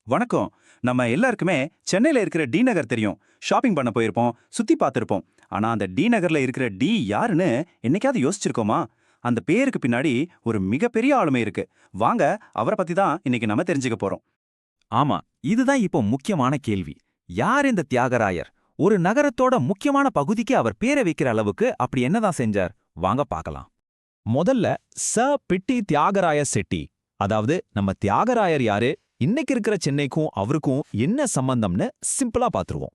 வணக்கம். நம்ம எல்லாருக்குமே சென்னையில இருக்கிற டி நகர் தெரியும். ஷாப்பிங் பண்ண போயிருப்போம், சுத்தி பார்த்திருப்போம். ஆனா அந்த டி நகர்ல இருக்கிற டி யாருன்னு என்னைக்காவது யோசிச்சிருக்கோமா? அந்த பேருக்கு பின்னாடி ஒரு மிகப்பெரிய ஆளுமை இருக்கு. வாங்க, அவரை பத்தி தான் இன்னைக்கு நம்ம தெரிஞ்சுக்க போறோம். ஆமா, இதுதான் இப்போ முக்கியமான கேள்வி. யார் இந்த தியாகராயர்? ஒரு நகரத்தோட முக்கியமான பகுதிக்கு அவர் பேரை வைக்கிற அளவுக்கு அப்படி என்னதான் செஞ்சார்? வாங்க பார்க்கலாம். முதல்ல பிட்டி தியாகராய செட்டி. அதாவது நம்ம தியாகராயர் யாரு, இன்னைக்கு இருக்கிற சென்னைக்கும் அவருக்கும் என்ன சம்பந்தம்னு சிம்பிளா பாத்துருவோம்.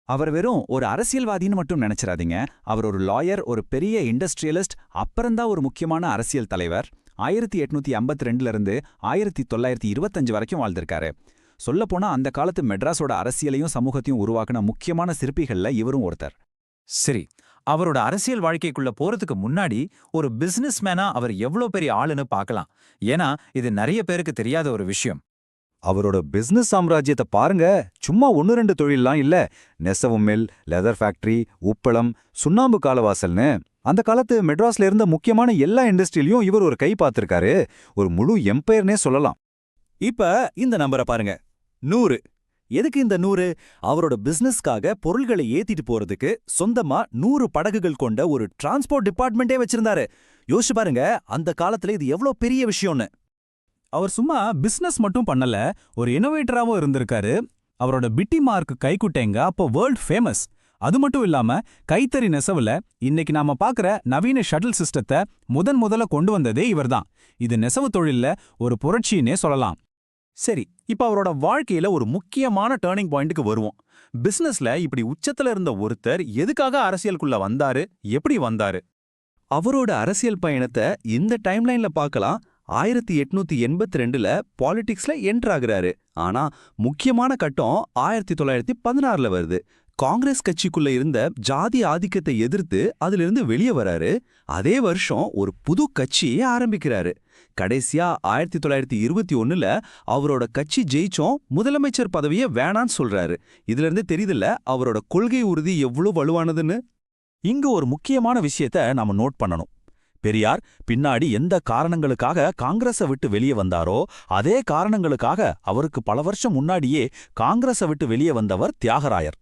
அவர் வெறும் ஒரு அரசியல்வாதின்னு மட்டும் நினைச்சிடாதீங்க. அவர் ஒரு லாயர், ஒரு பெரிய இண்டஸ்ட்ரியலிஸ்ட், அப்புறம்தான் ஒரு முக்கியமான அரசியல் தலைவர். 1852 இருந்து 1925 வரைக்கும் வாழ்ந்திருக்காரு. சொல்லப்போனா அந்த காலத்து மெட்ராஸோட அரசியலையும் சமூகத்தையும் உருவாக்கின முக்கியமான சிற்பிகள்ல இவரும் ஒருத்தர். சரி, அவரோட அரசியல் வாழ்க்கைக்குள்ள போறதுக்கு முன்னாடி ஒரு பிசினஸ்மேனா அவர் எவ்வளோ பெரிய ஆளுன்னு பார்க்கலாம். ஏன்னா இது நிறைய பேருக்கு தெரியாத ஒரு விஷயம். அவரோட பிசினஸ் சாம்ராஜ்யத்தை பாருங்க. சும்மா ஒன்னு ரெண்டு தொழில்லாம் இல்ல. நெசவு மில், லெதர் ஃபேக்டரி, உப்பளம், சுண்ணாம்பு காலவாசல்னு அந்த காலத்து மெட்ராஸ்ல இருந்த முக்கியமான எல்லா இண்டஸ்ட்ரியிலையும் இவர் ஒரு கை பார்த்திருக்காரு. ஒரு முழு எம்பையர்னே சொல்லலாம். இப்ப இந்த நம்பரை பாருங்க, 100. எதுக்கு இந்த 100? அவரோட பிசினஸ்க்காக பொருள்களை ஏத்திட்டு போறதுக்கு சொந்தமா 100 படகுகள் கொண்ட ஒரு டிரான்ஸ்போர்ட் டிபார்ட்மெண்டே வச்சிருந்தாரு. யோசிச்சு பாருங்க, அந்த காலத்துல இது எவ்வளோ பெரிய விஷயம்னு. அவர் சும்மா பிசினஸ் மட்டும் பண்ணல, ஒரு இனோவேட்டராவும் இருந்திருக்காரு. அவரோட பிட்டி மார்க் கைக்குட்டைங்க அப்போ வேர்ல்ட் ஃபேமஸ். அது மட்டும் இல்லாம கைத்தறி நெசவுல இன்னைக்கு நாம பாக்குற நவீன ஷட்டில் சிஸ்டத்தை முதல்ல கொண்டு வந்ததே இவர்தான். இது நெசவு தொழில்ல ஒரு புரட்சின்னே சொல்லலாம். சரி, இப்ப அவரோட வாழ்க்கையில ஒரு முக்கியமான டேர்னிங் பாயிண்ட்டுக்கு வருவோம். பிசினஸ்ல இப்படி உச்சத்துல இருந்த ஒருத்தர் எதுக்காக அரசியலுக்குள்ள வந்தாரு, எப்படி வந்தாரு? அவரோட அரசியல் பயணத்தை இந்த டைம்லைன்ல பார்க்கலாம். 1882ல பாலிடிக்ஸ்ல என்டர் ஆகுறாரு. ஆனா முக்கியமான கட்டம் 1916ல வருது. காங்கிரஸ் கட்சிக்குள்ள இருந்த ஜாதி ஆதிக்கத்தை எதிர்த்து அதிலிருந்து வெளியே வராரு. அதே வருஷம் ஒரு புது கட்சியே ஆரம்பிக்கிறாரு. கடைசியா 1921ல அவரோட கட்சி ஜெயிச்சோம், முதலமைச்சர் பதவியை வேணான்னு சொல்றாரு. இதுல இருந்து தெரியுதுல்ல அவரோட கொள்கை உறுதி எவ்வளவு வலுவானதுன்னு. இங்க ஒரு முக்கியமான விஷயத்த நாம நோட் பண்ணணும். பெரியார் பின்னாடி எந்த காரணங்களுக்காக காங்கிரஸை விட்டு வெளியே வந்தாரோ அதே காரணங்களுக்காக அவருக்கு பல வருஷம் முன்னாடியே காங்கிரஸை விட்டு வெளியே வந்தவர் தியாகராயர்.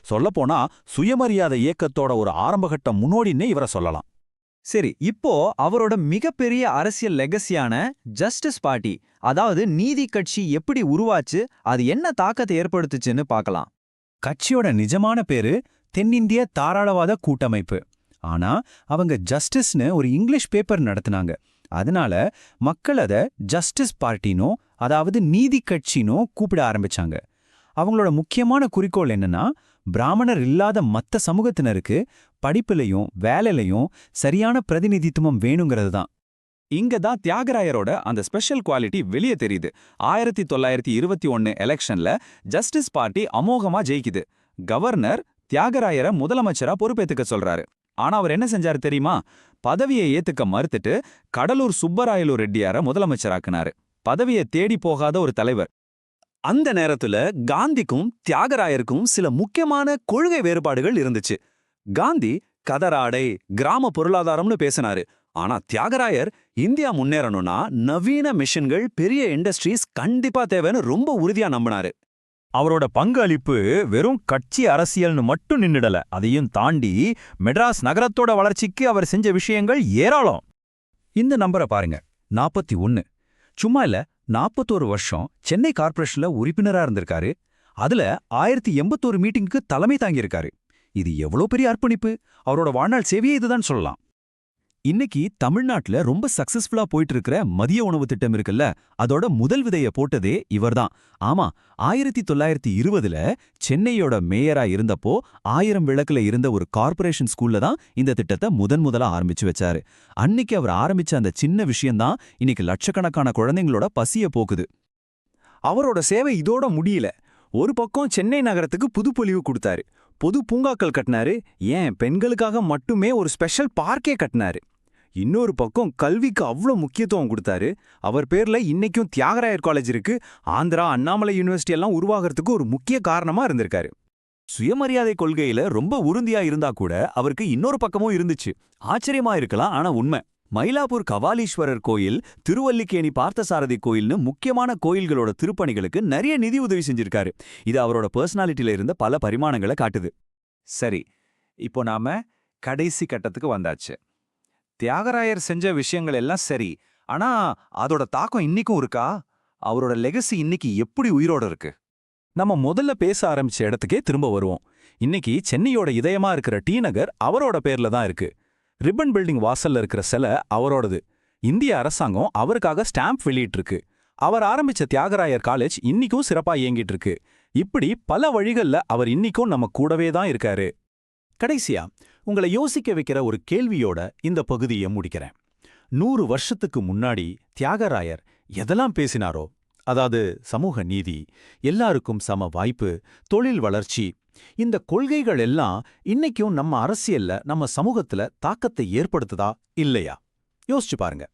சொல்லப்போனா சுயமரியாதை இயக்கத்தோட ஒரு ஆரம்பகட்ட முன்னோடின்னே இவரை சொல்லலாம். சரி, இப்போ அவரோட மிகப்பெரிய அரசியல் லெகசியான ஜஸ்டிஸ் பார்ட்டி, அதாவது நீதி கட்சி எப்படி உருவாச்சு, அது என்ன தாக்கத்தை ஏற்படுத்துச்சுன்னு பார்க்கலாம். கட்சியோட நிஜமான பேரு தென்னிந்திய தாராளவாத கூட்டமைப்பு. ஆனா அவங்க ஜஸ்டிஸ்னு ஒரு இங்கிலீஷ் பேப்பர் நடத்தினாங்க. அதனால மக்கள் அத ஜஸ்டிஸ் பார்ட்டினோ, அதாவது நீதி கட்சினோ கூப்பிட ஆரம்பிச்சாங்க. அவங்களோட முக்கியமான குறிக்கோள் என்னன்னா, பிராமணர் இல்லாத மத்த சமூகத்தினருக்கு படிப்புலையும் வேலையிலையும் சரியான பிரதிநிதித்துவம் வேணுங்கிறது தான். இங்க தான் தியாகராயரோட அந்த ஸ்பெஷல் குவாலிட்டி வெளியே தெரியுது. 1921 எலெக்ஷன்ல ஜஸ்டிஸ் பார்ட்டி அமோகமா ஜெயிக்குது. கவர்னர் தியாகராயரை முதலமைச்சரா பொறுப்பேத்துக்க சொல்றாரு. ஆனா அவர் என்ன செஞ்சாரு தெரியுமா? பதவியை ஏத்துக்க மறுத்துட்டு கடலூர் சுப்பராயலு ரெட்டியார முதலமைச்சராக்குனாரு. பதவியை தேடி போகாத ஒரு தலைவர். அந்த நேரத்துல காந்திக்கும் தியாகராயருக்கும் சில முக்கியமான கொள்கை வேறுபாடுகள் இருந்துச்சு. காந்தி கதராடை, கிராம பொருளாதாரம்னு பேசினாரு. ஆனா தியாகராயர் இந்தியா முன்னேறணும்னா நவீன மிஷன்கள், பெரிய இண்டஸ்ட்ரீஸ் கண்டிப்பா தேவைன்னு ரொம்ப உறுதியா நம்பினாரு. அவரோட பங்களிப்பு வெறும் கட்சி அரசியல்னு மட்டும் நின்னுடல. அதையும் தாண்டி மெட்ராஸ் நகரத்தோட வளர்ச்சிக்கு அவர் செஞ்ச விஷயங்கள் ஏராளம். இந்த நம்பரை பாருங்க, 41. சும்மா இல்ல, 41 வருஷம் சென்னை கார்ப்பரேஷன்ல உறுப்பினரா இருந்திருக்காரு. அதுல 1081 மீட்டிங்க்கு தலைமை தாங்கியிருக்காரு. இது எவ்வளவு பெரிய அர்ப்பணிப்பு! அவரோட வாழ்நாள் சேவையே இதுதான் சொல்லலாம். இன்னைக்கு தமிழ்நாட்டுல ரொம்ப சக்சஸ்ஃபுல்லா போயிட்டு இருக்கிற மதிய உணவு திட்டம் இருக்குல்ல, அதோட முதல் விதைய போட்டதே இவர்தான். ஆமா, 1920ல சென்னையோட மேயரா இருந்தப்போ 1000 விளக்குல இருந்த ஒரு கார்ப்பரேஷன் ஸ்கூல்ல தான் இந்த திட்டத்தை முதலா ஆரம்பிச்சு வச்சாரு. அன்னைக்கு அவர் ஆரம்பிச்ச அந்த சின்ன விஷயம்தான் இன்னைக்கு லட்சக்கணக்கான குழந்தைங்களோட பசிய போக்குது. அவரோட சேவை இதோட முடியல. ஒரு பக்கம் சென்னை நகரத்துக்கு புதுப்பொலிவு கொடுத்தாரு, பொது பூங்காக்கள் கட்டினாரு, ஏன் பெண்களுக்காக மட்டுமே ஒரு ஸ்பெஷல் பார்க்கே கட்டினாரு. இன்னொரு பக்கம் கல்விக்கு அவ்வளோ முக்கியத்துவம் கொடுத்தாரு. அவர் பேர்ல இன்னைக்கும் தியாகராயர் காலேஜ் இருக்கு. ஆந்திரா, அண்ணாமலை யூனிவர்சிட்டி எல்லாம் உருவாகிறதுக்கு ஒரு முக்கிய காரணமா இருந்திருக்காரு. சுயமரியாதை கொள்கையில ரொம்ப உறுதியா இருந்தா கூட அவருக்கு இன்னொரு பக்கமும் இருந்துச்சு. ஆச்சரியமா இருக்கலாம், ஆனா உண்மை. மயிலாப்பூர் கபாலீஸ்வரர் கோயில், திருவல்லிக்கேணி பார்த்தசாரதி கோயில்னு முக்கியமான கோயில்களோட திருப்பணிகளுக்கு நிறைய நிதி உதவி செஞ்சிருக்காரு. இது அவரோட பர்சனாலிட்டியில இருந்த பல பரிமாணங்களை காட்டுது. சரி, இப்போ நாம கடைசி கட்டத்துக்கு வந்தாச்சு. தியாகராயர் செஞ்ச விஷயங்கள் எல்லாம் சரி, ஆனா அதோட தாக்கம் இன்னிக்கும் இருக்கா? அவரோட லெகசி இன்னைக்கு எப்படி உயிரோட இருக்கு? நம்ம முதல்ல பேச ஆரம்பிச்ச இடத்துக்கே திரும்ப வருவோம். இன்னைக்கு சென்னையோட இதயமா இருக்கிற டி நகர் அவரோட பேர்ல தான் இருக்கு. ரிப்பன் பில்டிங் வாசல்ல இருக்கிற சிலை அவரோடது. இந்திய அரசாங்கம் அவருக்காக ஸ்டாம்ப் வெளியிட்டிருக்கு. அவர் ஆரம்பிச்ச தியாகராயர் காலேஜ் இன்னிக்கும் சிறப்பா இயங்கிட்டு இருக்கு. இப்படி பல வழிகள்ல அவர் இன்னிக்கும் நம்ம கூடவே தான் இருக்காரு. கடைசியா உங்களை யோசிக்க வைக்கிற ஒரு கேள்வியோட இந்த பகுதியை முடிக்கிறேன். 100 வருஷத்துக்கு முன்னாடி தியாகராயர் எதெல்லாம் பேசினாரோ, அதாவது சமூக நீதி, எல்லாருக்கும் சம வாய்ப்பு, தொழில் வளர்ச்சி, இந்த கொள்கைகள் எல்லாம் இன்னைக்கும் நம்ம அரசியல்ல, நம்ம சமூகத்துல தாக்கத்தை ஏற்படுத்துதா இல்லையா? யோசிச்சு பாருங்க.